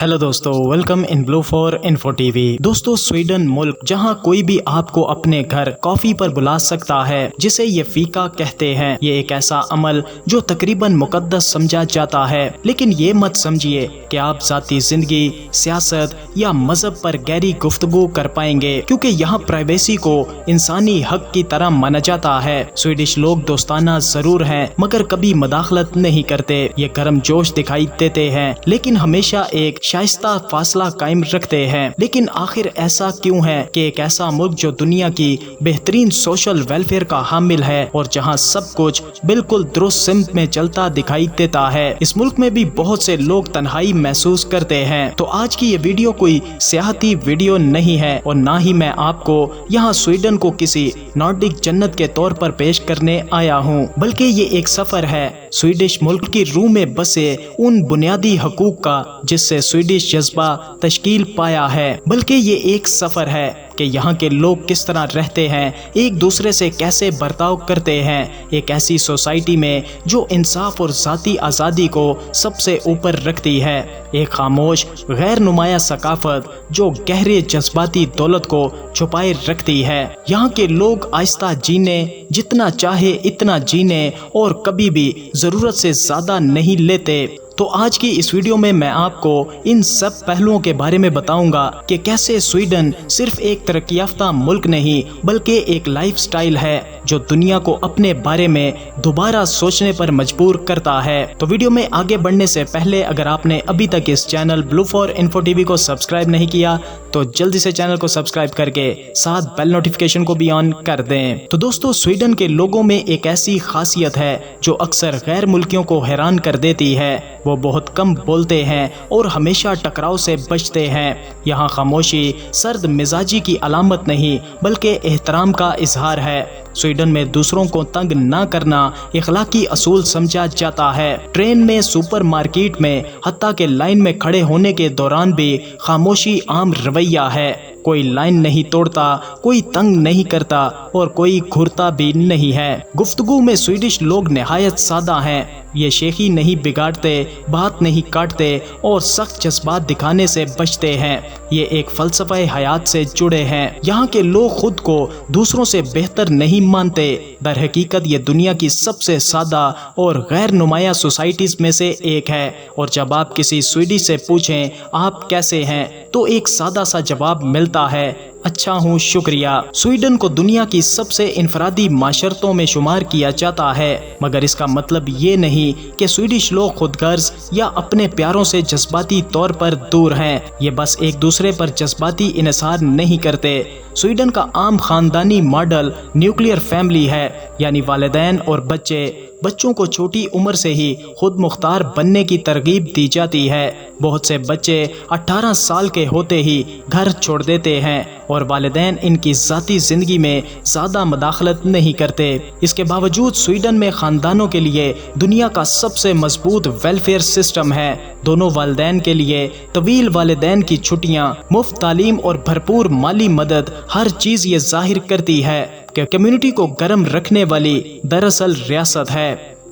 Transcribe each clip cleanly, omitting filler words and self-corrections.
Hello दोस्तों, welcome in blue for info TV. दोस्तों, Sweden मुल्क जहां कोई भी आपको अपने घर कॉफी पर बुला सकता है, जिसे ये फीका कहते हैं। ये एक ऐसा अमल जो तकरीबन मुकद्दस समझा जाता है, लेकिन ये मत समझिए कि आप जाती जिंदगी, सियासत या मजहब पर गहरी गुफ्तगू कर पाएंगे, क्योंकि यहाँ प्राइवेसी को इंसानी हक की तरह माना जाता है। स्वीडिश लोग दोस्ताना जरूर हैं, मगर कभी मदाखलत नहीं करते। ये गर्म जोश दिखाई देते हैं, लेकिन हमेशा एक शाइस्ता फासला कायम रखते हैं। लेकिन आखिर ऐसा क्यों है कि एक ऐसा मुल्क जो दुनिया की बेहतरीन सोशल वेलफेयर का हामिल है और जहां सब कुछ बिल्कुल दुरुस्त सिमत में चलता दिखाई देता है, इस मुल्क में भी बहुत से लोग तन्हाई महसूस करते हैं। तो आज की ये वीडियो कोई सियाहती वीडियो नहीं है और ना ही मैं आपको यहाँ स्वीडन को किसी नॉर्डिक जन्नत के तौर पर पेश करने आया हूँ, बल्कि ये एक सफर है स्वीडिश मुल्क की रूह में बसे उन बुनियादी हकूक का जिससे स्वीडिश जज्बा तश्कील पाया है। बल्कि ये एक सफर है कि यहाँ के लोग किस तरह रहते हैं, एक दूसरे से कैसे बर्ताव करते हैं, एक ऐसी सोसाइटी में जो इंसाफ और ज़ाती आज़ादी को सबसे ऊपर रखती है। एक खामोश गैर नुमाया सकाफत जो गहरे जज्बाती दौलत को छुपाए रखती है। यहाँ के लोग आहिस्ता जीने, जितना चाहे इतना जीने और कभी भी ज़रूरत से ज़्यादा नहीं लेते। तो आज की इस वीडियो में मैं आपको इन सब पहलुओं के बारे में बताऊंगा कि कैसे स्वीडन सिर्फ एक तरक्की याफ्ता मुल्क नहीं बल्कि एक लाइफस्टाइल है जो दुनिया को अपने बारे में दोबारा सोचने पर मजबूर करता है। तो वीडियो में आगे बढ़ने से पहले अगर आपने अभी तक इस channel blue for info TV को सब्सक्राइब नहीं किया तो जल्दी से चैनल को सब्सक्राइब करके साथ बेल नोटिफिकेशन को भी ऑन कर दें। तो दोस्तों, स्वीडन के लोगों में एक ऐसी खासियत है जो अक्सर गैर मुल्कियों को हैरान कर देती है। वो बहुत कम बोलते हैं और हमेशा टकराव से बचते हैं। यहाँ खामोशी सर्द मिजाजी की अलामत नहीं बल्कि एहतराम का इजहार है। स्वीडन में दूसरों को तंग ना करना इखलाकी असूल समझा जाता है। ट्रेन में, सुपरमार्केट में, हत्ता के लाइन में खड़े होने के दौरान भी खामोशी आम रवैया है। कोई लाइन नहीं तोड़ता, कोई तंग नहीं करता और कोई घूरता भी नहीं है। गुफ्तगू में स्वीडिश लोग निहायत सादा हैं। ये शेखी नहीं बिगाड़ते, बात नहीं काटते और सख्त जज्बात दिखाने से बचते हैं। ये एक फलसफे हयात से जुड़े हैं। यहाँ के लोग खुद को दूसरों से बेहतर नहीं मानते। दर हकीकत ये दुनिया की सबसे सादा और गैर नुमाया सोसाइटीज में से एक है। और जब आप किसी स्वीडिश से पूछें आप कैसे हैं, तो एक सादा सा जवाब मिलता है, अच्छा हूँ, शुक्रिया। स्वीडन को दुनिया की सबसे इनफरादी माशरतों में शुमार किया जाता है, मगर इसका मतलब ये नहीं कि स्वीडिश लोग खुदगर्ज या अपने प्यारों से जज्बाती तौर पर दूर हैं। ये बस एक दूसरे पर जज्बाती इन्हिसार नहीं करते। स्वीडन का आम खानदानी मॉडल न्यूक्लियर फैमिली है, यानी वालिदैन और बच्चों को छोटी उम्र से ही खुद मुख्तार बनने की तरगीब दी जाती है। बहुत से बच्चे 18 साल के होते ही घर छोड़ देते हैं और वालिदैन इनकी ज़ाती ज़िंदगी में ज़्यादा मदाखलत नहीं करते। इसके बावजूद स्वीडन में ख़ानदानों के लिए दुनिया का सबसे मजबूत वेलफेयर सिस्टम है। दोनों वालिदैन के लिए तवील वालिदैन की छुट्टियाँ, मुफ्त तालीम और भरपूर माली मदद, हर चीज़ ये जाहिर करती है कि कम्युनिटी को गर्म रखने वाली दरअसल रियासत है।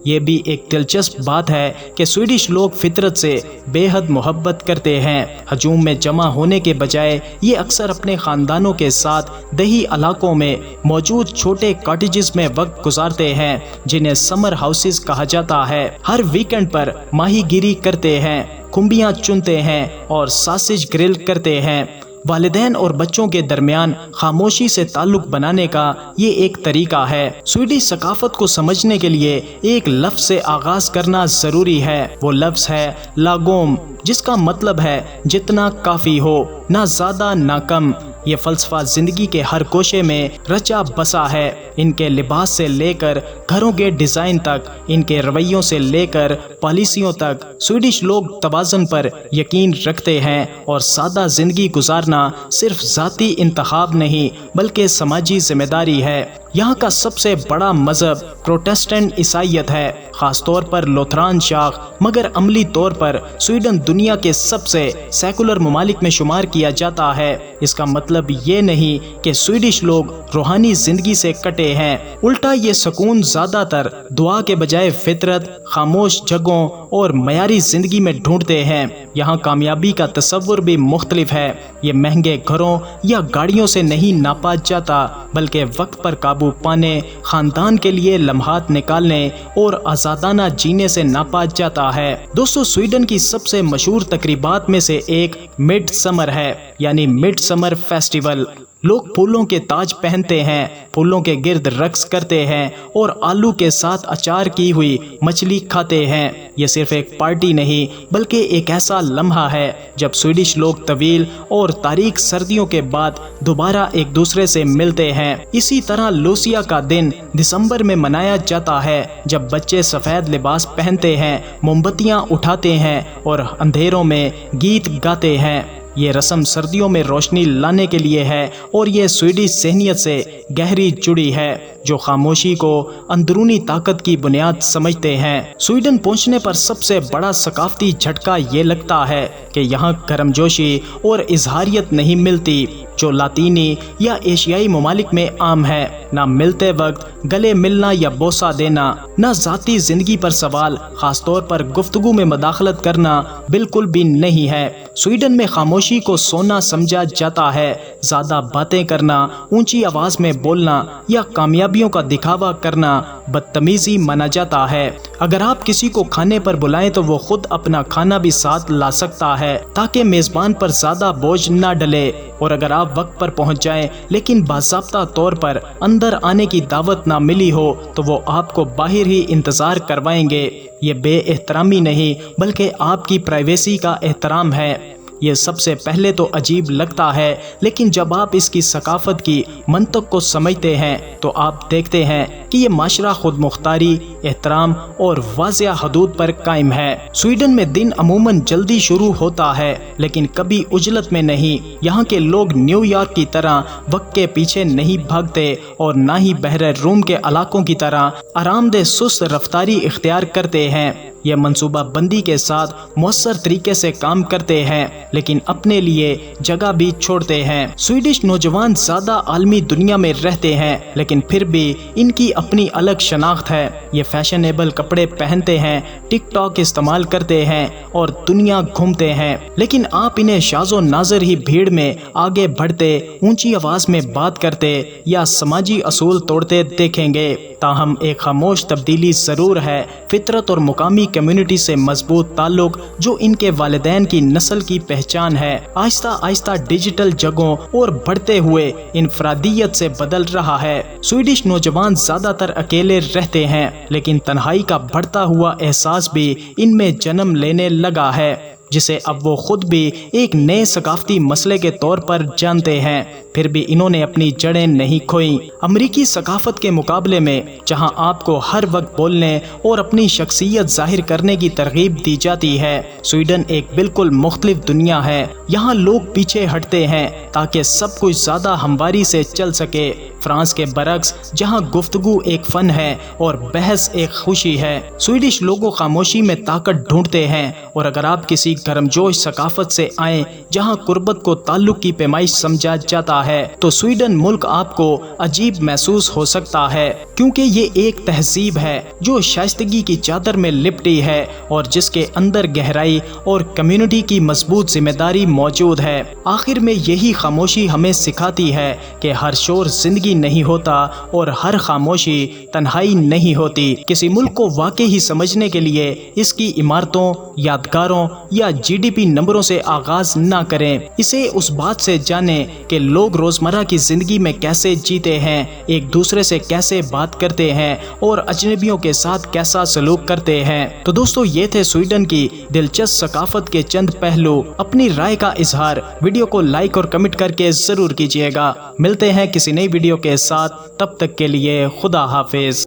ये भी एक दिलचस्प बात है कि स्वीडिश लोग फितरत से बेहद मोहब्बत करते हैं। हजूम में जमा होने के बजाय ये अक्सर अपने ख़ानदानों के साथ दही इलाकों में मौजूद छोटे कॉटेजेस में वक्त गुजारते हैं, जिन्हें समर हाउसेस कहा जाता है। हर वीकेंड पर माहीगीरी करते हैं, खुम्बियाँ चुनते हैं और सासेज ग्रिल करते हैं। वालिदैन और बच्चों के दरमियान खामोशी से ताल्लुक बनाने का ये एक तरीका है। स्वीडिश सकाफत को समझने के लिए एक लफ्ज़ से आगाज करना जरूरी है। वो लफ्ज़ है लागोम, जिसका मतलब है जितना काफी हो, ना ज्यादा ना कम। ये फलसफा जिंदगी के हर कोशे में रचा बसा है। इनके लिबास से लेकर घरों के डिजाइन तक, इनके रवैयों से लेकर पॉलिसियों तक, स्वीडिश लोग तवाज़ुन पर यकीन रखते हैं और सादा जिंदगी गुजारना सिर्फ ज़ाती इंतखाब नहीं बल्कि समाजी जिम्मेदारी है। यहाँ का सबसे बड़ा मजहब प्रोटेस्टेंट ईसाईयत है, खासतौर पर लूथरान शाख, मगर अमली तौर पर स्वीडन दुनिया के सबसे सेकुलर ममालिक में शुमार किया जाता है। इसका मतलब ये नहीं कि स्वीडिश लोग रूहानी जिंदगी से कटे हैं, उल्टा ये सुकून زیادہ تر دعا کے بجائے فطرت، خاموش جگہوں اور معیاری زندگی میں ڈھونڈتے ہیں۔ یہاں کامیابی کا تصور بھی مختلف ہے۔ یہ مہنگے گھروں یا گاڑیوں سے نہیں ناپا جاتا، بلکہ وقت پر قابو پانے، خاندان کے لیے لمحات نکالنے اور آزادانہ جینے سے ناپا جاتا ہے۔ دوستو، سویڈن کی سب سے مشہور تقریبات میں سے ایک مڈ سمر ہے، یعنی مڈ سمر فیسٹیول۔ لوگ پھولوں کے تاج پہنتے ہیں، پھولوں کے گرد رقص کرتے ہیں اور آلو کے ساتھ اچار کی ہوئی مچھلی کھاتے ہیں۔ یہ صرف ایک پارٹی نہیں، بلکہ ایک ایسا لمحہ ہے جب سویڈش لوگ طویل اور تاریک سردیوں کے بعد دوبارہ ایک دوسرے سے ملتے ہیں۔ اسی طرح لوسیا کا دن دسمبر میں منایا جاتا ہے، جب بچے سفید لباس پہنتے ہیں، موم بتیاں اٹھاتے ہیں اور اندھیروں میں گیت گاتے ہیں۔ یہ رسم سردیوں میں روشنی لانے کے لیے ہے اور یہ سویڈش ذہنیت سے گہری جڑی ہے، جو خاموشی کو اندرونی طاقت کی بنیاد سمجھتے ہیں۔ سویڈن پہنچنے پر سب سے بڑا ثقافتی جھٹکا یہ لگتا ہے کہ یہاں گرمجوشی اور اظہاریت نہیں ملتی، جو لاطینی یا ایشیائی ممالک میں عام ہے۔ نہ ملتے وقت گلے ملنا یا بوسہ دینا، نہ ذاتی زندگی پر سوال، خاص طور پر گفتگو میں مداخلت کرنا بالکل بھی نہیں ہے۔ سویڈن میں خاموشی کو سونا سمجھا جاتا ہے۔ زیادہ باتیں کرنا، اونچی آواز میں بولنا یا کامیابیوں کا دکھاوا کرنا بدتمیزی مانا جاتا ہے۔ اگر آپ کسی کو کھانے پر بلائیں تو وہ خود اپنا کھانا بھی ساتھ لا سکتا ہے تاکہ میزبان پر زیادہ بوجھ نہ ڈلے، اور اگر آپ وقت پر پہنچ جائیں لیکن باضابطہ طور پر اندر آنے کی دعوت نہ ملی ہو تو وہ آپ کو باہر ہی انتظار کروائیں گے۔ یہ بے احترامی نہیں، بلکہ آپ کی پرائیویسی کا احترام ہے۔ یہ سب سے پہلے تو عجیب لگتا ہے، لیکن جب آپ اس کی ثقافت کی منطق کو سمجھتے ہیں تو آپ دیکھتے ہیں کہ یہ معاشرہ خود مختاری، احترام اور واضح حدود پر قائم ہے۔ سویڈن میں دن عموماً جلدی شروع ہوتا ہے، لیکن کبھی عجلت میں نہیں۔ یہاں کے لوگ نیو یارک کی طرح وقت کے پیچھے نہیں بھاگتے اور نہ ہی بحر روم کے علاقوں کی طرح آرام دہ سست رفتاری اختیار کرتے ہیں۔ یہ منصوبہ بندی کے ساتھ مؤثر طریقے سے کام کرتے ہیں، لیکن اپنے لیے جگہ بھی چھوڑتے ہیں۔ سویڈش نوجوان زیادہ عالمی دنیا میں رہتے ہیں، لیکن پھر بھی ان کی اپنی الگ شناخت ہے۔ یہ فیشنیبل کپڑے پہنتے ہیں، ٹک ٹاک استعمال کرتے ہیں اور دنیا گھومتے ہیں، لیکن آپ انہیں شاذ و نادر ہی بھیڑ میں آگے بڑھتے، اونچی آواز میں بات کرتے یا سماجی اصول توڑتے دیکھیں گے۔ تاہم ایک خاموش تبدیلی ضرور ہے، فطرت اور مقامی کمیونٹی سے مضبوط تعلق جو ان کے والدین کی نسل کی پہچان ہے، آہستہ آہستہ ڈیجیٹل جگہوں اور بڑھتے ہوئے انفرادیت سے بدل رہا ہے۔ سویڈش نوجوان زیادہ تر اکیلے رہتے ہیں، لیکن تنہائی کا بڑھتا ہوا احساس بھی ان میں جنم لینے لگا ہے، جسے اب وہ خود بھی ایک نئے ثقافتی مسئلے کے طور پر جانتے ہیں۔ پھر بھی انہوں نے اپنی جڑیں نہیں کھوئیں۔ امریکی ثقافت کے مقابلے میں، جہاں آپ کو ہر وقت بولنے اور اپنی شخصیت ظاہر کرنے کی ترغیب دی جاتی ہے، سویڈن ایک بالکل مختلف دنیا ہے۔ یہاں لوگ پیچھے ہٹتے ہیں تاکہ سب کچھ زیادہ ہمواری سے چل سکے۔ فرانس کے برعکس، جہاں گفتگو ایک فن ہے اور بحث ایک خوشی ہے، سویڈش لوگوں خاموشی میں طاقت ڈھونڈتے ہیں، اور اگر آپ کسی گرمجوش ثقافت سے آئیں جہاں قربت کو تعلق کی پیمائش سمجھا جاتا ہے تو سویڈن ملک آپ کو عجیب محسوس ہو سکتا ہے، کیونکہ یہ ایک تہذیب ہے جو شائستگی کی چادر میں لپٹی ہے اور جس کے اندر گہرائی اور کمیونٹی کی مضبوط ذمہ داری موجود ہے۔ آخر میں یہی خاموشی ہمیں سکھاتی ہے کہ ہر شور زندگی نہیں ہوتا اور ہر خاموشی تنہائی نہیں ہوتی۔ کسی ملک کو واقعی سمجھنے کے لیے اس کی عمارتوں، یادگاروں یا جی ڈی پی نمبروں سے آغاز نہ کریں، اسے اس بات سے جانیں کہ لوگ روزمرہ کی زندگی میں کیسے جیتے ہیں، ایک دوسرے سے کیسے بات کرتے ہیں اور اجنبیوں کے ساتھ کیسا سلوک کرتے ہیں۔ تو دوستو، یہ تھے سویڈن کی دلچسپ ثقافت کے چند پہلو۔ اپنی رائے کا اظہار ویڈیو کو لائک اور کمنٹ کر کے ضرور کیجیے گا۔ ملتے ہیں کسی نئی ویڈیو کے ساتھ، تب تک کے لیے خدا حافظ۔